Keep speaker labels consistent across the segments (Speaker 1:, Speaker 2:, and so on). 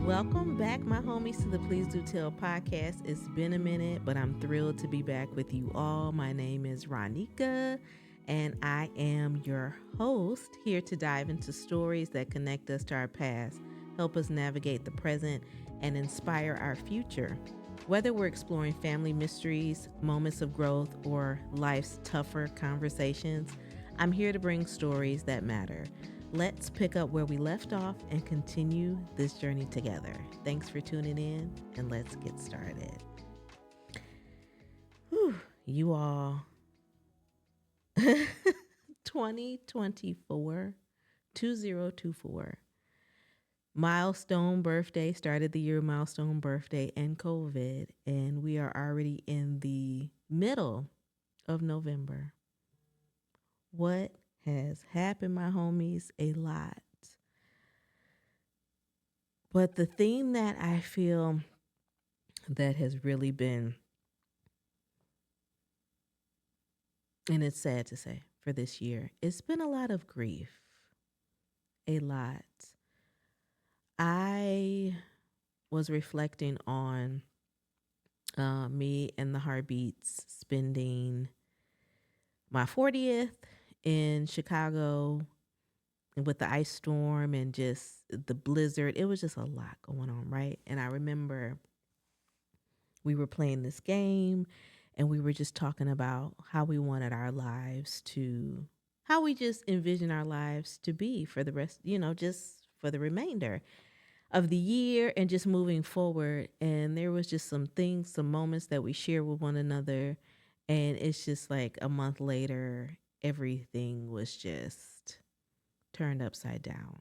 Speaker 1: Welcome back, my homies, to the Please Do Tell podcast. It's been a minute, but I'm thrilled to be back with you all. My name is Ronnika, and I am your host here to dive into stories that connect us to our past, help us navigate the present, and inspire our future. Whether we're exploring family mysteries, moments of growth, or life's tougher conversations, I'm here to bring stories that matter. Let's pick up where we left off and continue this journey together. Thanks for tuning in, and let's get started. Whew, you all, 2024, 2024. Milestone birthday, started the year milestone birthday and COVID, and we are already in the middle of November. What has happened, my homies? A lot. But the theme that I feel that has really been, and it's sad to say for this year, it's been a lot of grief. A lot. I was reflecting on me and the Heartbeats spending my 40th in Chicago with the ice storm and just the blizzard. It was just a lot going on, right? And I remember we were playing this game and we were just talking about how we wanted our lives to, how we just envision our lives to be for the rest, just for the remainder of the year and just moving forward. And there was just some things, some moments that we shared with one another. And it's just like a month later, everything was just turned upside down.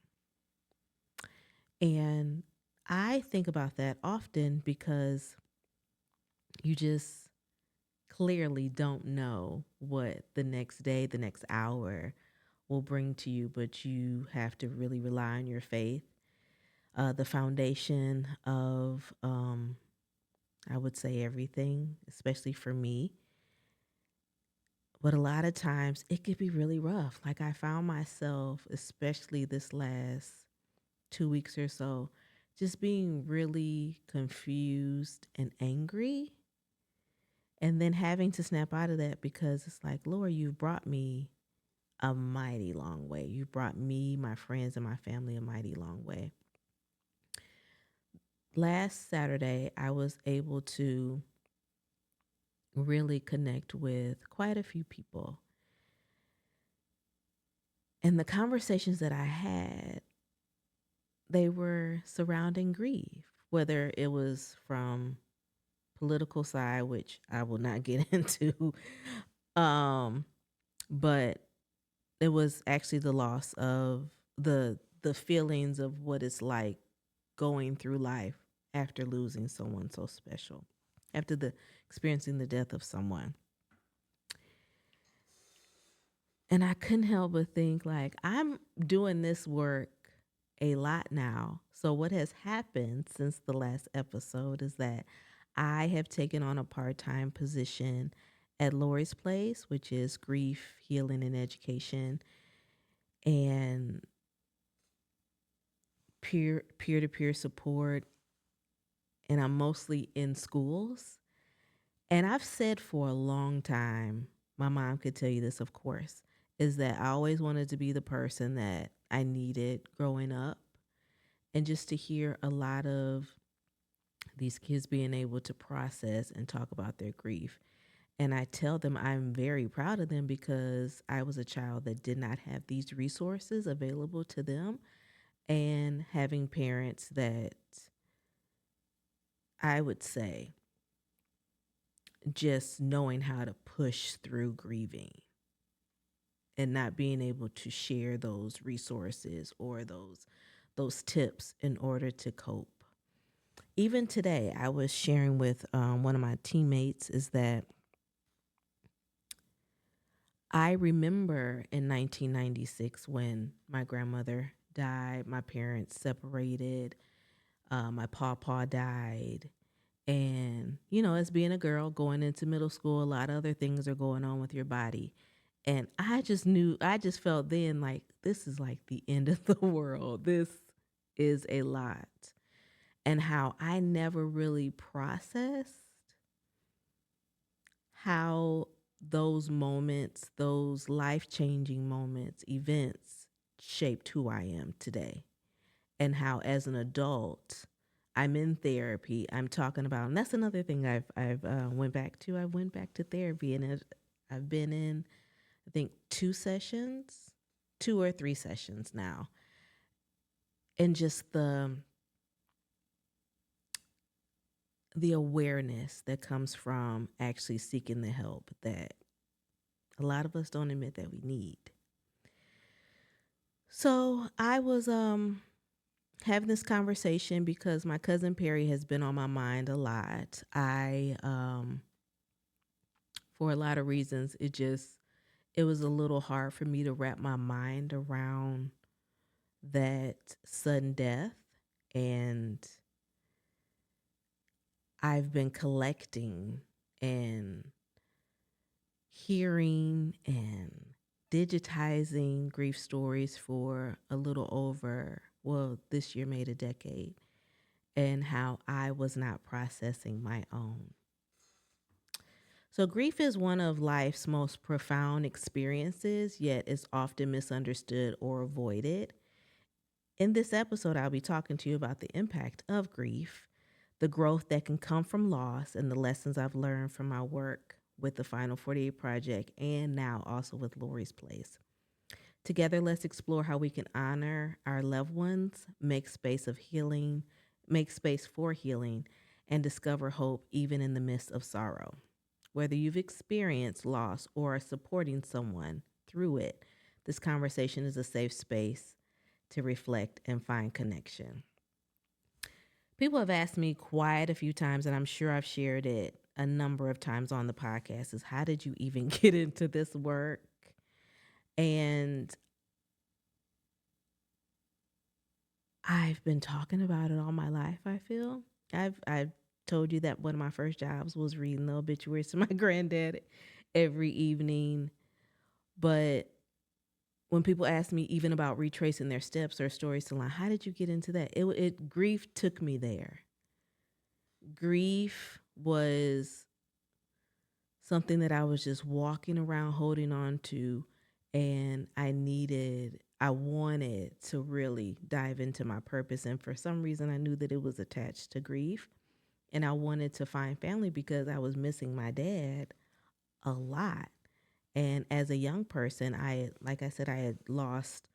Speaker 1: And I think about that often because you just clearly don't know what the next day, the next hour will bring to you, but you have to really rely on your faith. The foundation of, I would say, everything, especially for me. But a lot of times it could be really rough. Like I found myself, especially this last 2 weeks or so, just being really confused and angry. And then having to snap out of that because it's like, Lord, you've brought me a mighty long way. You brought me, my friends, and my family a mighty long way. Last Saturday, I was able to really connect with quite a few people. And the conversations that I had, they were surrounding grief, whether it was from political side, which I will not get into, um, but it was actually the loss of the feelings of what it's like going through life after losing someone so special, after the experiencing the death of someone. And I couldn't help but think like I'm doing this work a lot now. So what has happened since the last episode is that I have taken on a part-time position at Lori's Place, which is grief, healing, and education, and peer-to-peer support. And I'm mostly in schools. And I've said for a long time, my mom could tell you this, of course, is that I always wanted to be the person that I needed growing up. And just to hear a lot of these kids being able to process and talk about their grief. And I tell them I'm very proud of them because I was a child that did not have these resources available to them. And having parents that I would say just knowing how to push through grieving and not being able to share those resources or those tips in order to cope. Even today, I was sharing with one of my teammates is that I remember in 1996 when my grandmother died, my parents separated, my pawpaw died. And, as being a girl going into middle school, a lot of other things are going on with your body. And I just felt then like this is like the end of the world. This is a lot. and how I never really processed how those moments, those life changing moments, events shaped who I am today. And how, as an adult, I'm in therapy. I'm talking about, and that's another thing I've went back to. I went back to therapy, and I've been in, I think, 2 sessions, 2 or 3 sessions now, and just the awareness that comes from actually seeking the help that a lot of us don't admit that we need. So I was having this conversation because my cousin Perry has been on my mind a lot. For a lot of reasons, it was a little hard for me to wrap my mind around that sudden death. And I've been collecting and hearing and digitizing grief stories for a little over, well, this year made a decade, and how I was not processing my own. So, grief is one of life's most profound experiences, yet is often misunderstood or avoided. In this episode, I'll be talking to you about the impact of grief, the growth that can come from loss, and the lessons I've learned from my work with the Final 48 Project and now also with Lori's Place. Together, let's explore how we can honor our loved ones, make space for healing, and discover hope even in the midst of sorrow. Whether you've experienced loss or are supporting someone through it, this conversation is a safe space to reflect and find connection. People have asked me quite a few times, and I'm sure I've shared it a number of times on the podcast, is how did you even get into this work? And I've been talking about it all my life, I feel. I've told you that one of my first jobs was reading the obituaries to my granddad every evening. But when people ask me even about retracing their steps or stories to line, how did you get into that? Grief took me there. Grief was something that I was just walking around holding on to, and I wanted to really dive into my purpose. And for some reason, I knew that it was attached to grief, and I wanted to find family because I was missing my dad a lot. And as a young person, like I said, I had lost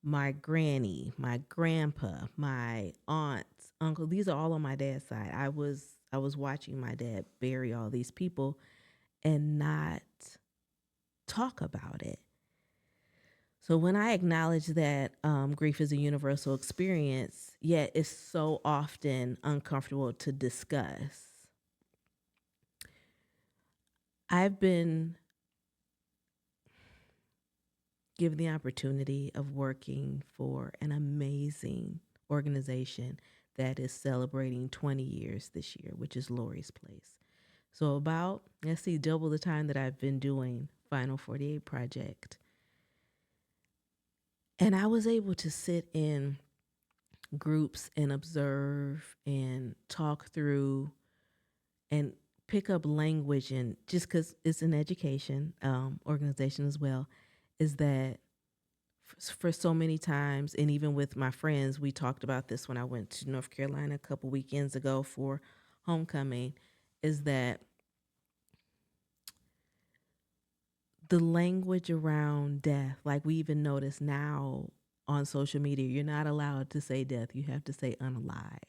Speaker 1: my granny, my grandpa, my aunts, uncle. These are all on my dad's side. I was watching my dad bury all these people and not talk about it. So when I acknowledge that grief is a universal experience, yet it's so often uncomfortable to discuss, I've been given the opportunity of working for an amazing organization that is celebrating 20 years this year, which is Lori's Place. So about, let's see, double the time that I've been doing Final 48 Project. And I was able to sit in groups and observe and talk through and pick up language, and just because it's an education organization as well, is that for so many times, and even with my friends, we talked about this when I went to North Carolina a couple weekends ago for homecoming, is that the language around death, like we even notice now on social media, you're not allowed to say death, you have to say unalive.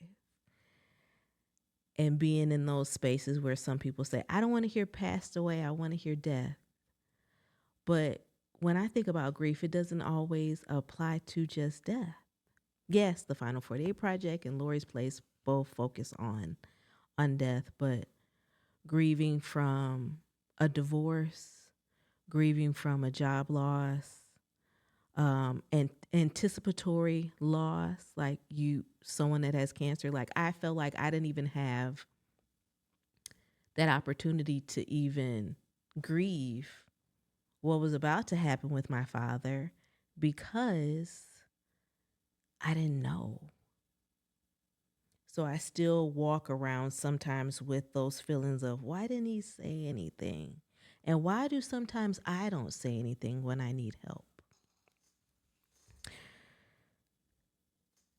Speaker 1: And being in those spaces where some people say, I don't want to hear passed away, I want to hear death. But when I think about grief, it doesn't always apply to just death. Yes, the Final 48 Project and Lori's Place both focus on death, but grieving from a divorce, grieving from a job loss, and anticipatory loss, like someone that has cancer. Like I felt like I didn't even have that opportunity to even grieve what was about to happen with my father because I didn't know. So I still walk around sometimes with those feelings of why didn't he say anything? And why do sometimes I don't say anything when I need help?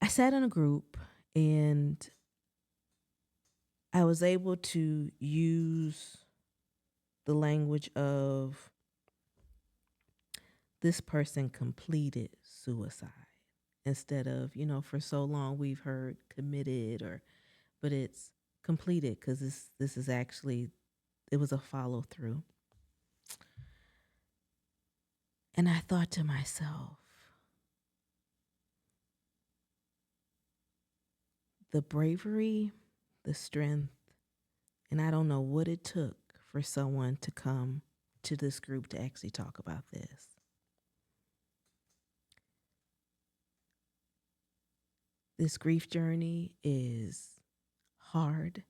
Speaker 1: I sat in a group and I was able to use the language of this person completed suicide instead of, for so long we've heard committed but it's completed because this is actually, it was a follow through. And I thought to myself, the bravery, the strength, and I don't know what it took for someone to come to this group to actually talk about this. This grief journey is hard.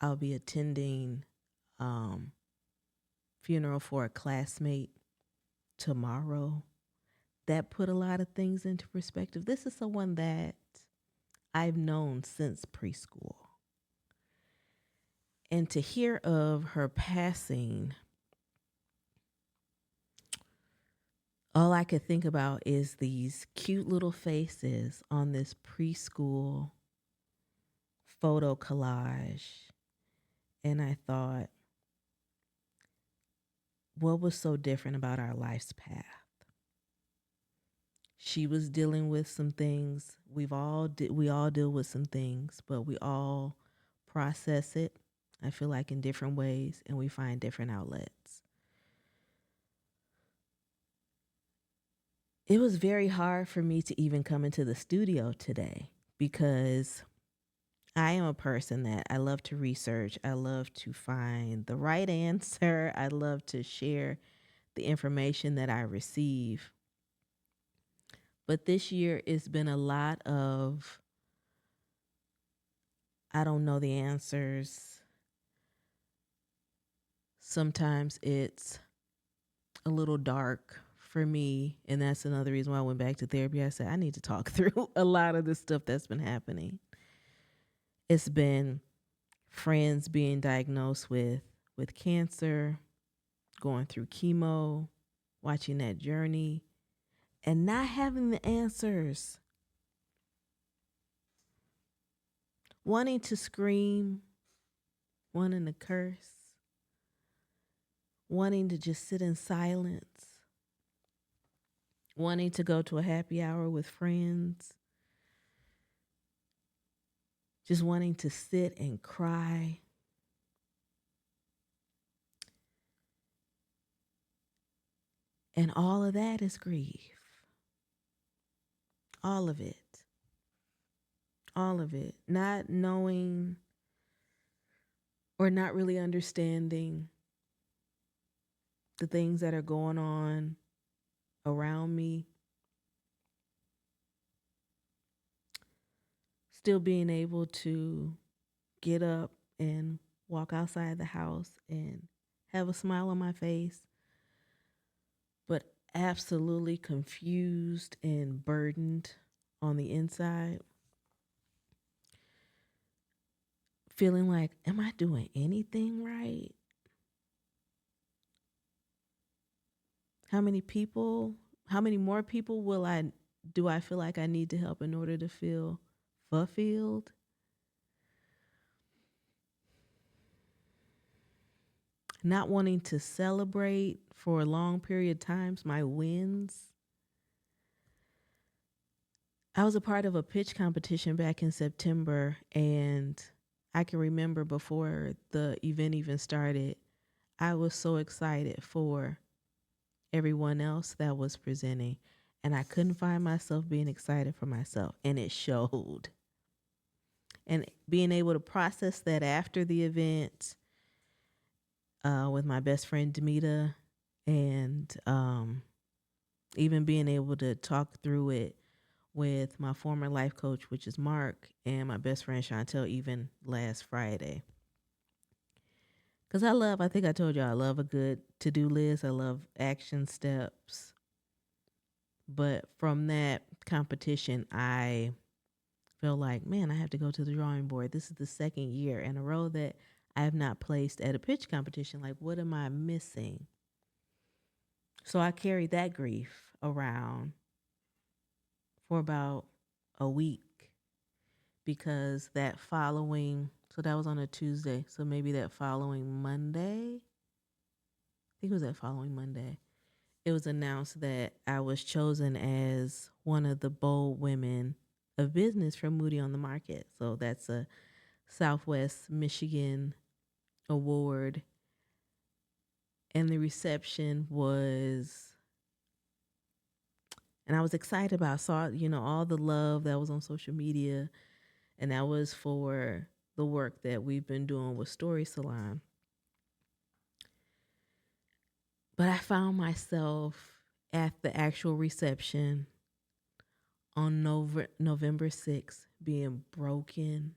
Speaker 1: I'll be attending funeral for a classmate tomorrow. That put a lot of things into perspective. This is someone that I've known since preschool. And to hear of her passing, all I could think about is these cute little faces on this preschool photo collage. And I thought, what was so different about our life's path? She was dealing with some things. We all deal with some things, but we all process it, I feel like, in different ways, and we find different outlets. It was very hard for me to even come into the studio today because I am a person that I love to research. I love to find the right answer. I love to share the information that I receive. But this year it's been a lot of, I don't know the answers. Sometimes it's a little dark for me. And that's another reason why I went back to therapy. I said, I need to talk through a lot of this stuff that's been happening. It's been friends being diagnosed with cancer, going through chemo, watching that journey, and not having the answers. Wanting to scream, wanting to curse, wanting to just sit in silence, wanting to go to a happy hour with friends, just wanting to sit and cry. And all of that is grief. All of it. All of it. Not knowing or not really understanding the things that are going on around me. Still being able to get up and walk outside the house and have a smile on my face, but absolutely confused and burdened on the inside. Feeling like, am I doing anything right? How many more people do I feel like I need to help in order to feel fulfilled? Not wanting to celebrate for a long period of times my wins. I was a part of a pitch competition back in September, and I can remember before the event even started, I was so excited for everyone else that was presenting, and I couldn't find myself being excited for myself, and it showed. And being able to process that after the event with my best friend Demita, and even being able to talk through it with my former life coach, which is Mark, and my best friend Chantel, even last Friday. Because I think I told you, I love a good to-do list. I love action steps. But from that competition, I felt like, man, I have to go to the drawing board. This is the second year in a row that I have not placed at a pitch competition. Like, what am I missing? So I carried that grief around for about a week because that following, so that was on a Tuesday. So maybe that following Monday, I think it was that following Monday, it was announced that I was chosen as one of the bold women of business from Moody on the Market. So that's a Southwest Michigan award. And the reception was, and I was excited about, I saw, all the love that was on social media. And that was for the work that we've been doing with Story Salon. But I found myself at the actual reception on November 6th being broken,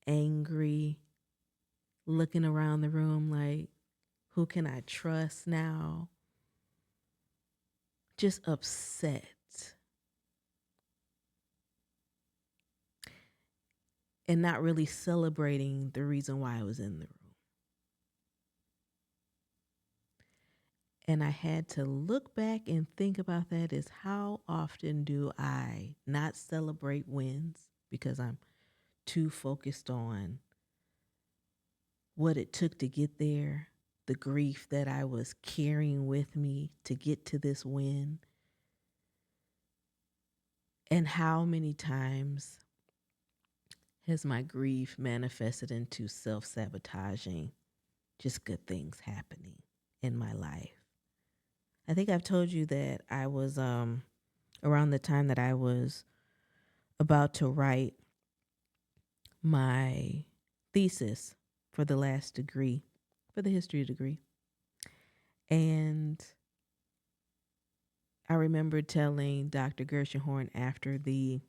Speaker 1: angry, looking around the room like, who can I trust now? Just upset. And not really celebrating the reason why I was in the room. And I had to look back and think about that, is how often do I not celebrate wins because I'm too focused on what it took to get there, the grief that I was carrying with me to get to this win. And how many times has my grief manifested into self-sabotaging just good things happening in my life? I think I've told you that I was around the time that I was about to write my thesis for the last degree, for the history degree. And I remember telling Dr. Gershenhorn after the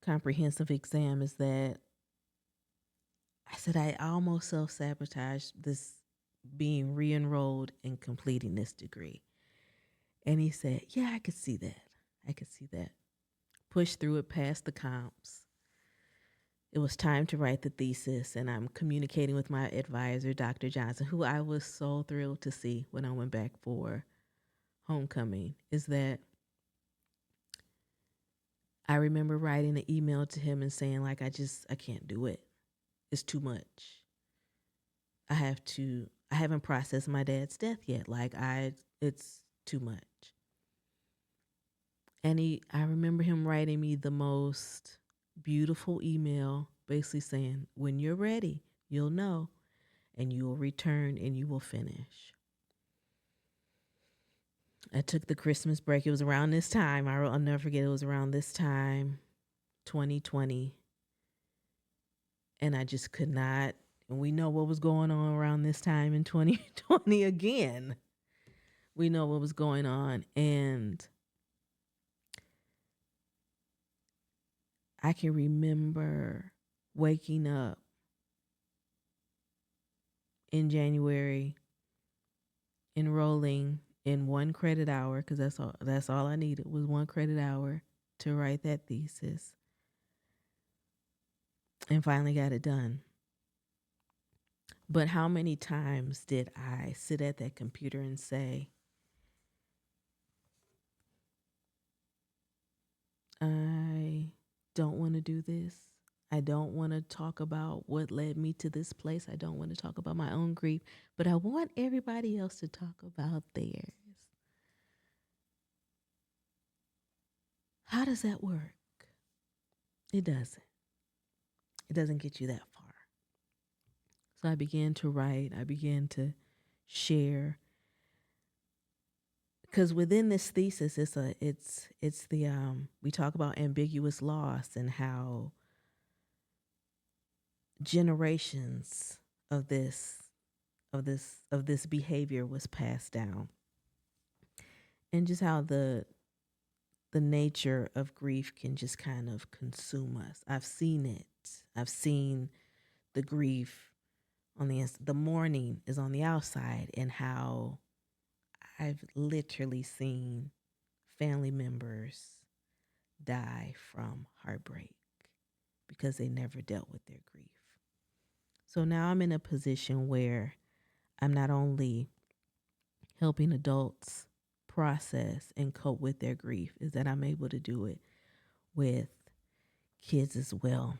Speaker 1: comprehensive exam is that I said I almost self-sabotaged this being re-enrolled and completing this degree. And he said, yeah, I could see that. I could see that. Pushed through it, past the comps. It was time to write the thesis, and I'm communicating with my advisor, Dr. Johnson, who I was so thrilled to see when I went back for homecoming, is that I remember writing an email to him and saying, like, I can't do it. It's too much. I haven't processed my dad's death yet. It's too much. And I remember him writing me the most beautiful email, basically saying, when you're ready, you'll know, and you will return and you will finish. I took the Christmas break. It was around this time. I'll never forget. It was around this time, 2020. And I just could not. And we know what was going on around this time in 2020 again. We know what was going on. And I can remember waking up in January, enrolling in 1 credit hour, because that's all I needed was 1 credit hour to write that thesis. And finally got it done. But how many times did I sit at that computer and say, I don't want to do this. I don't want to talk about what led me to this place. I don't want to talk about my own grief, but I want everybody else to talk about theirs. How does that work? It doesn't. It doesn't get you that far. So I began to write. I began to share. Because within this thesis, it's the we talk about ambiguous loss and how generations of this behavior was passed down, and just how the nature of grief can just kind of consume us. I've seen it. I've seen the grief on the mourning is on the outside, and how I've literally seen family members die from heartbreak because they never dealt with their grief. So now I'm in a position where I'm not only helping adults process and cope with their grief, is that I'm able to do it with kids as well.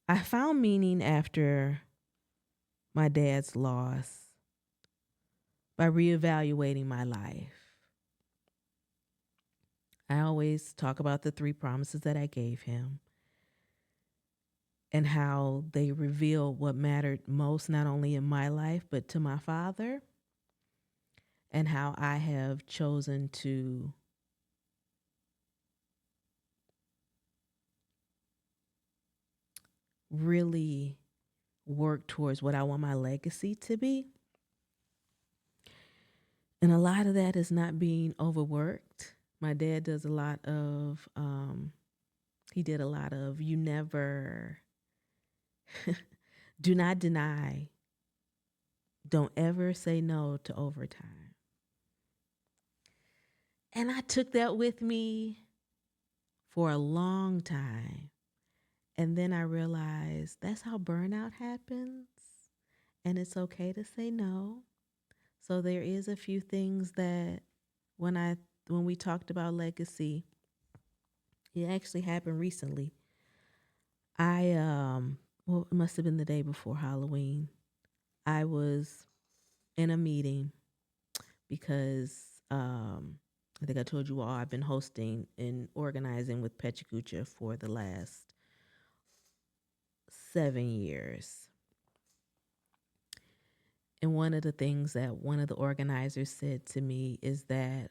Speaker 1: I found meaning after my dad's loss by reevaluating my life. I always talk about the 3 promises that I gave him and how they reveal what mattered most, not only in my life, but to my father, and how I have chosen to really work towards what I want my legacy to be. And a lot of that is not being overworked. My dad does a lot of, he did a lot of, you never, do not deny, don't ever say no to overtime. And I took that with me for a long time. And then I realized that's how burnout happens. And it's okay to say no. So there is a few things that when we talked about legacy, it actually happened recently. Well, it must have been the day before Halloween. I was in a meeting because I think I told you all I've been hosting and organizing with Pechacucha for the last 7 years. And one of the things that one of the organizers said to me is that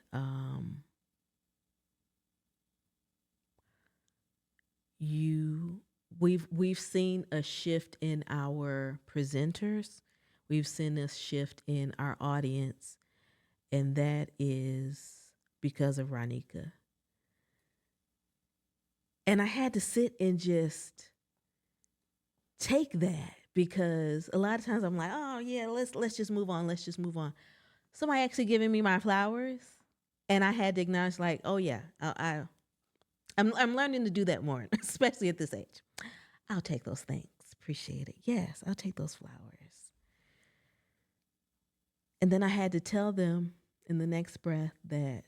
Speaker 1: we've seen a shift in our presenters. We've seen a shift in our audience, and that is because of Ronnika. And I had to sit and just take that, because a lot of times I'm like, oh yeah, let's just move on. Let's just move on. Somebody actually giving me my flowers, and I had to acknowledge, like, oh yeah, I'm learning to do that more, especially at this age. I'll take those things. Appreciate it. Yes, I'll take those flowers. And then I had to tell them in the next breath that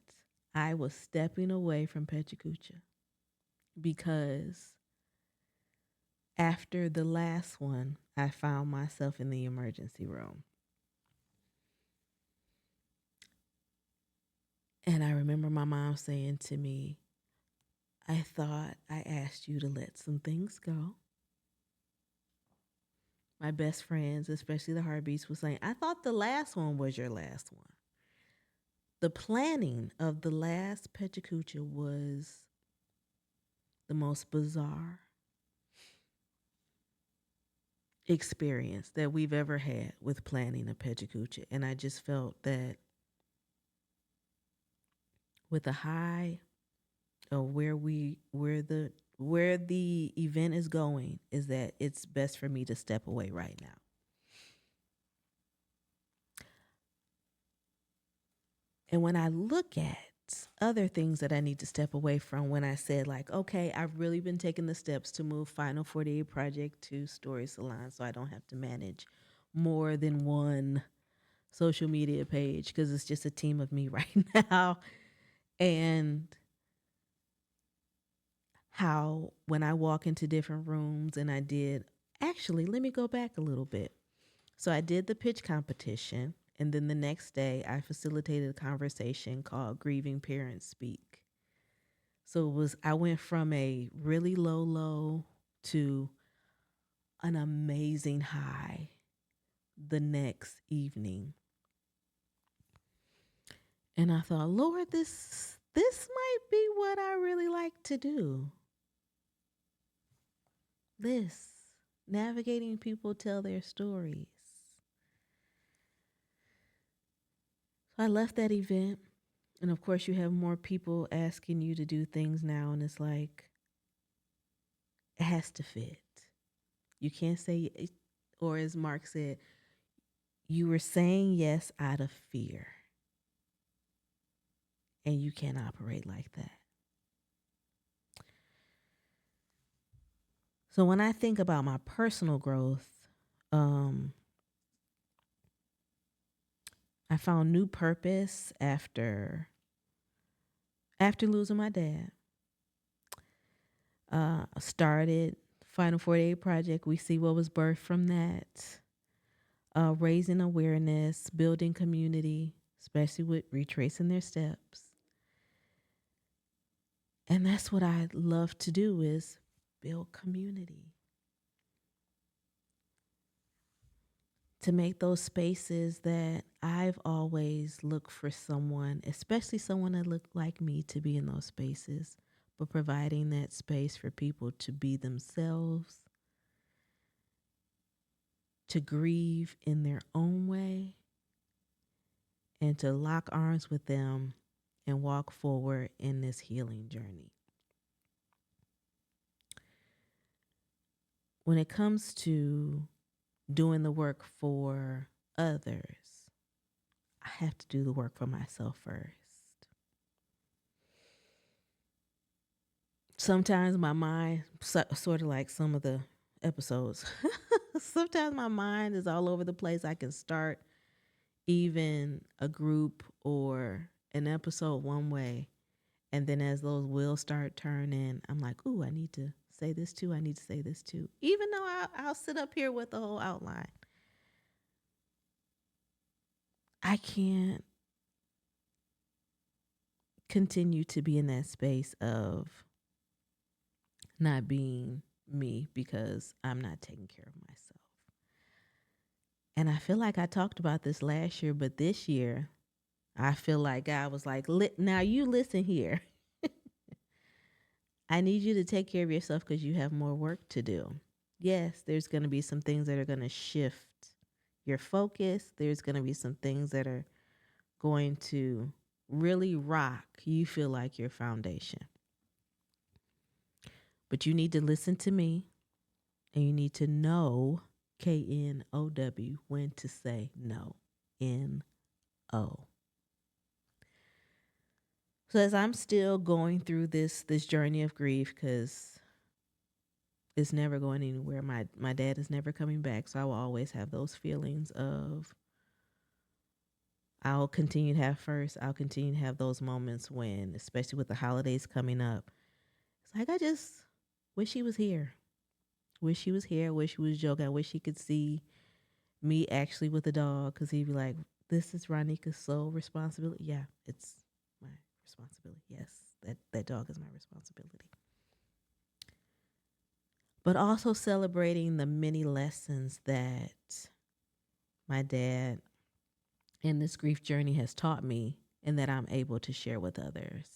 Speaker 1: I was stepping away from Pechacucha, because after the last one, I found myself in the emergency room. And I remember my mom saying to me, I thought I asked you to let some things go. My best friends, especially the Heartbeats, was saying, I thought the last one was your last one. The planning of the last Pechacucha was the most bizarre experience that we've ever had with planning a Pechacucha. And I just felt that with the high of where the event is going, is that it's best for me to step away right now. And when I look at other things that I need to step away from, when I said, like, okay, I've really been taking the steps to move Final 48 Project to Story Salon, so I don't have to manage more than one social media page, because it's just a team of me right now. And how when I walk into different rooms, and actually, let me go back a little bit. So I did the pitch competition, and then the next day I facilitated a conversation called Grieving Parents Speak. So I went from a really low to an amazing high the next evening. And I thought, Lord, this might be what I really like to do. This, navigating people tell their stories. So I left that event, and of course you have more people asking you to do things now, and it's like, it has to fit. You can't say, or as Mark said, you were saying yes out of fear. and you can't operate like that. So when I think about my personal growth, um, I found new purpose after losing my dad. Started Final 48 Project. We see what was birthed from that. Raising awareness, building community, especially with retracing their steps. And that's what I love to do is build community. To make those spaces that I've always looked for someone, especially someone that looked like me, to be in those spaces, but providing that space for people to be themselves, to grieve in their own way, and to lock arms with them and walk forward in this healing journey. When it comes to doing the work for others, I have to do the work for myself first. Sometimes my mind, sort of like some of the episodes, sometimes my mind is all over the place. I can start even a group or an episode one way. And then as those wheels start turning, I'm like, ooh, I need to say this too. I need to say this too. Even though I'll sit up here with the whole outline. I can't continue to be in that space of not being me because I'm not taking care of myself. And I feel like I talked about this last year, but this year, I feel like God was like, now you listen here. I need you to take care of yourself because you have more work to do. Yes, there's going to be some things that are going to shift your focus. There's going to be some things that are going to really rock you feel like your foundation. But you need to listen to me and you need to know, KNOW, when to say no. NO. So as I'm still going through this journey of grief, because it's never going anywhere. My dad is never coming back, so I will always have those feelings of I'll continue to have first. I'll continue to have those moments when, especially with the holidays coming up, it's like I just wish he was here. Wish he was here. Wish he was joking. I wish he could see me actually with the dog, because he'd be like, "This is Ronika's sole responsibility." Yeah, it's my responsibility. Yes, that dog is my responsibility. But also celebrating the many lessons that my dad in this grief journey has taught me and that I'm able to share with others.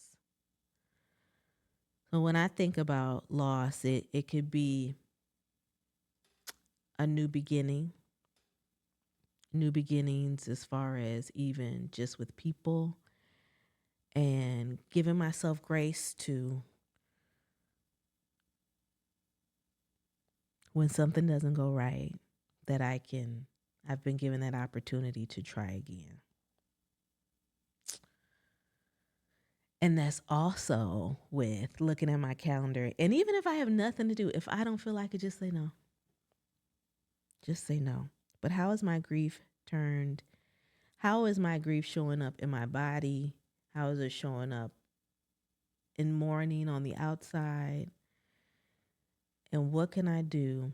Speaker 1: So when I think about loss, it could be a new beginnings as far as even just with people, and giving myself grace to when something doesn't go right, that I've been given that opportunity to try again. And that's also with looking at my calendar. And even if I have nothing to do, if I don't feel like it, just say no. Just say no. But how is my grief turned? How is my grief showing up in my body? How is it showing up in mourning on the outside? And what can I do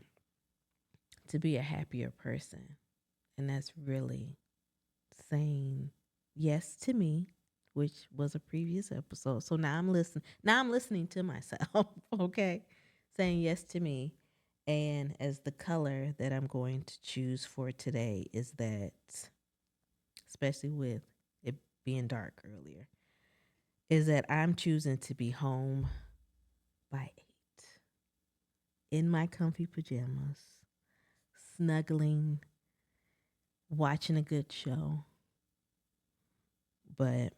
Speaker 1: to be a happier person? And that's really saying yes to me, which was a previous episode. So now I'm listening. Now I'm listening to myself, okay? Saying yes to me. And as the color that I'm going to choose for today is that, especially with it being dark earlier, is that I'm choosing to be home by 8 in my comfy pajamas, snuggling, watching a good show, but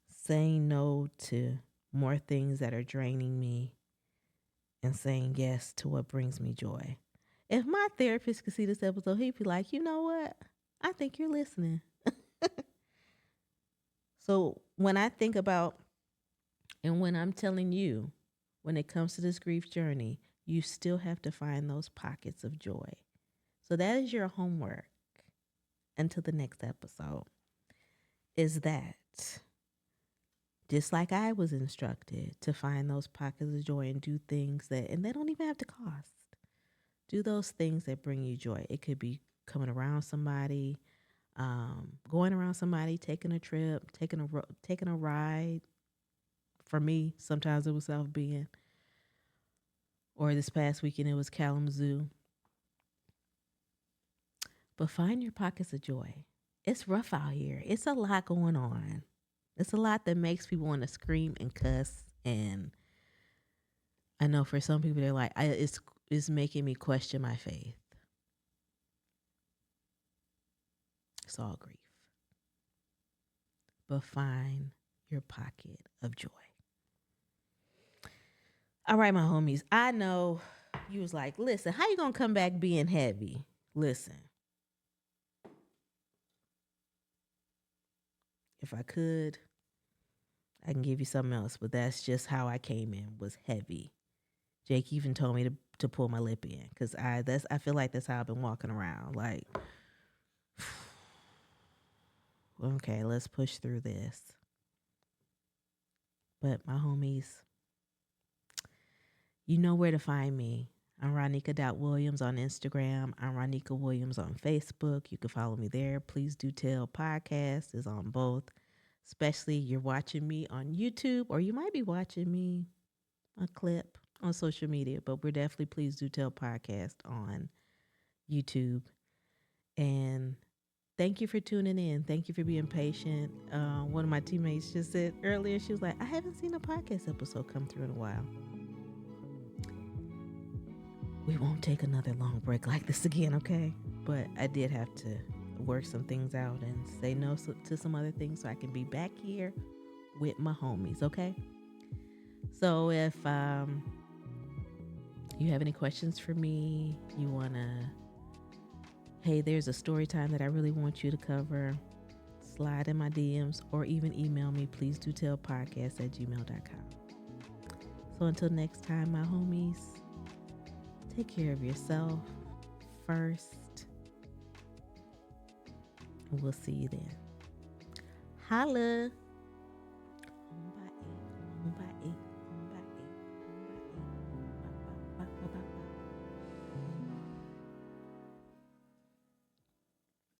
Speaker 1: saying no to more things that are draining me and saying yes to what brings me joy. If my therapist could see this episode, he'd be like, you know what? I think you're listening. So when I think about, and when I'm telling you, when it comes to this grief journey, you still have to find those pockets of joy. So that is your homework until the next episode, is that just like I was instructed to find those pockets of joy and do things that, and they don't even have to cost. Do those things that bring you joy. It could be coming around somebody, going around somebody, taking a trip, taking a ride. For me, sometimes it was South Bend, or this past weekend it was Kalamazoo. But find your pockets of joy. It's rough out here. It's a lot going on. It's a lot that makes people want to scream and cuss. And I know for some people they're like, it's making me question my faith. It's all grief. But find your pocket of joy. All right, my homies. I know you was like, listen, how you gonna come back being heavy? Listen, if I could, I can give you something else, but that's just how I came in, was heavy. Jake even told me to pull my lip in, because I feel like that's how I've been walking around. Like, okay, let's push through this. But my homies, you know where to find me. I'm Ronnika.Williams on Instagram. I'm Ronnika Williams on Facebook. You can follow me there. Please Do Tell podcast is on both. Especially you're watching me on YouTube, or you might be watching me a clip on social media, but we're definitely Please Do Tell podcast on YouTube. And thank you for tuning in. Thank you for being patient. One of my teammates just said earlier, she was like, I haven't seen a podcast episode come through in a while. We won't take another long break like this again, okay? But I did have to work some things out and say no to some other things so I can be back here with my homies, okay? So if you have any questions for me, you want to, hey, there's a story time that I really want you to cover, slide in my DMs or even email me, please do tell podcast@gmail.com. So until next time, my homies, take care of yourself first. And we'll see you then. Holla.